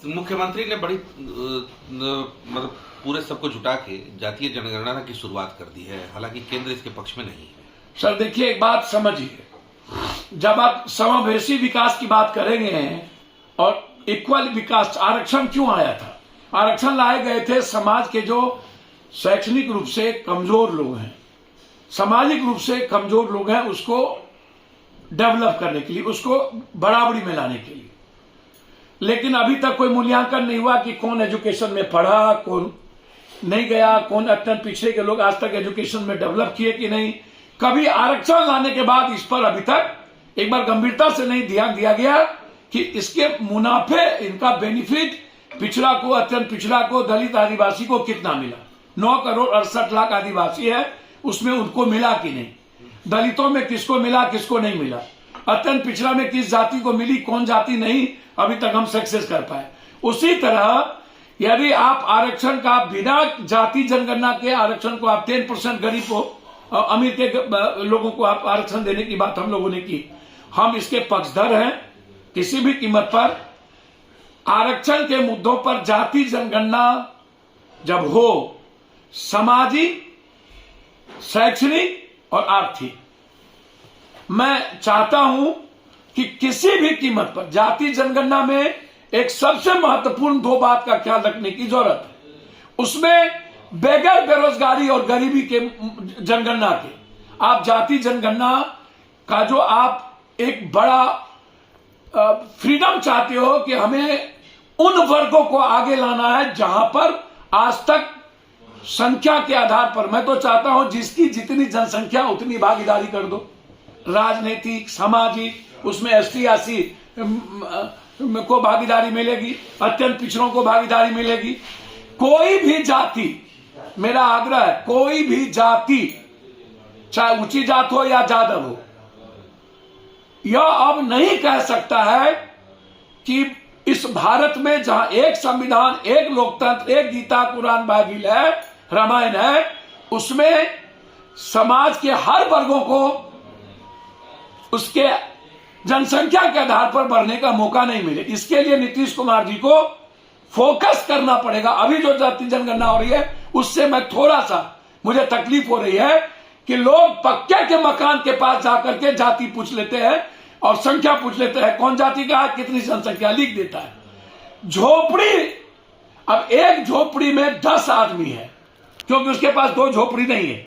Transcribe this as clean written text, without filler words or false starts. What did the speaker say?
मुख्यमंत्री ने बड़ी मतलब पूरे सबको जुटा के जातीय जनगणना की शुरुआत कर दी है, हालांकि केंद्र इसके पक्ष में नहीं है। सर देखिए, एक बात समझिए, जब आप समावेशी विकास की बात करेंगे और इक्वल विकास, आरक्षण क्यों आया था? आरक्षण लाए गए थे समाज के जो शैक्षणिक रूप से कमजोर लोग हैं, सामाजिक रूप से कमजोर लोग हैं, उसको डेवलप करने के लिए, उसको बराबरी में लाने के लिए। लेकिन अभी तक कोई मूल्यांकन नहीं हुआ कि कौन एजुकेशन में पढ़ा, कौन नहीं गया, कौन अत्यंत पिछड़े के लोग आज तक एजुकेशन में डेवलप किए कि नहीं। कभी आरक्षण लाने के बाद इस पर अभी तक एक बार गंभीरता से नहीं ध्यान दिया गया कि इसके मुनाफे, इनका बेनिफिट पिछड़ा को, अत्यंत पिछड़ा को, दलित आदिवासी को कितना मिला। 9 करोड़ 68 लाख आदिवासी है, उसमें उनको मिला कि नहीं, दलितों में किसको मिला, किसको नहीं मिला, अत्यंत पिछड़ा में किस जाति को मिली, कौन जाति नहीं, अभी तक हम सक्सेस कर पाए। उसी तरह यदि आप आरक्षण का बिना जाति जनगणना के आरक्षण को आप 10% गरीब को, अमीर के लोगों को आप आरक्षण देने की बात हम लोगों ने की, हम इसके पक्षधर हैं। किसी भी कीमत पर आरक्षण के मुद्दों पर जाति जनगणना जब हो, सामाजिक, शैक्षणिक और आर्थिक, मैं चाहता हूं कि किसी भी कीमत पर जाति जनगणना में एक सबसे महत्वपूर्ण 2 बात का ख्याल रखने की जरूरत है। उसमें बगैर बेरोजगारी और गरीबी के जनगणना के आप जाति जनगणना का जो आप एक बड़ा फ्रीडम चाहते हो कि हमें उन वर्गों को आगे लाना है जहां पर आज तक संख्या के आधार पर, मैं तो चाहता हूं जिसकी जितनी जनसंख्या उतनी भागीदारी कर दो, राजनीतिक, सामाजिक, उसमें एसटी एससी को भागीदारी मिलेगी, अत्यंत पिछड़ों को भागीदारी मिलेगी। कोई भी जाति, मेरा आग्रह है, कोई भी जाति, चाहे ऊंची जात हो या जादव हो, यह अब नहीं कह सकता है कि इस भारत में जहां एक संविधान, एक लोकतंत्र, एक गीता, कुरान, बाइबिल है, रामायण है, उसमें समाज के हर वर्गों को उसके जनसंख्या के आधार पर बढ़ने का मौका नहीं मिले। इसके लिए नीतीश कुमार जी को फोकस करना पड़ेगा। अभी जो जाति जनगणना हो रही है उससे मैं थोड़ा सा, मुझे तकलीफ हो रही है कि लोग पक्के के मकान के पास जाकर के जाति पूछ लेते हैं और संख्या पूछ लेते हैं, कौन जाति का है, कितनी जनसंख्या, लिख देता है। झोपड़ी, अब एक झोपड़ी में 10 आदमी है, क्योंकि उसके पास 2 झोपड़ी नहीं है।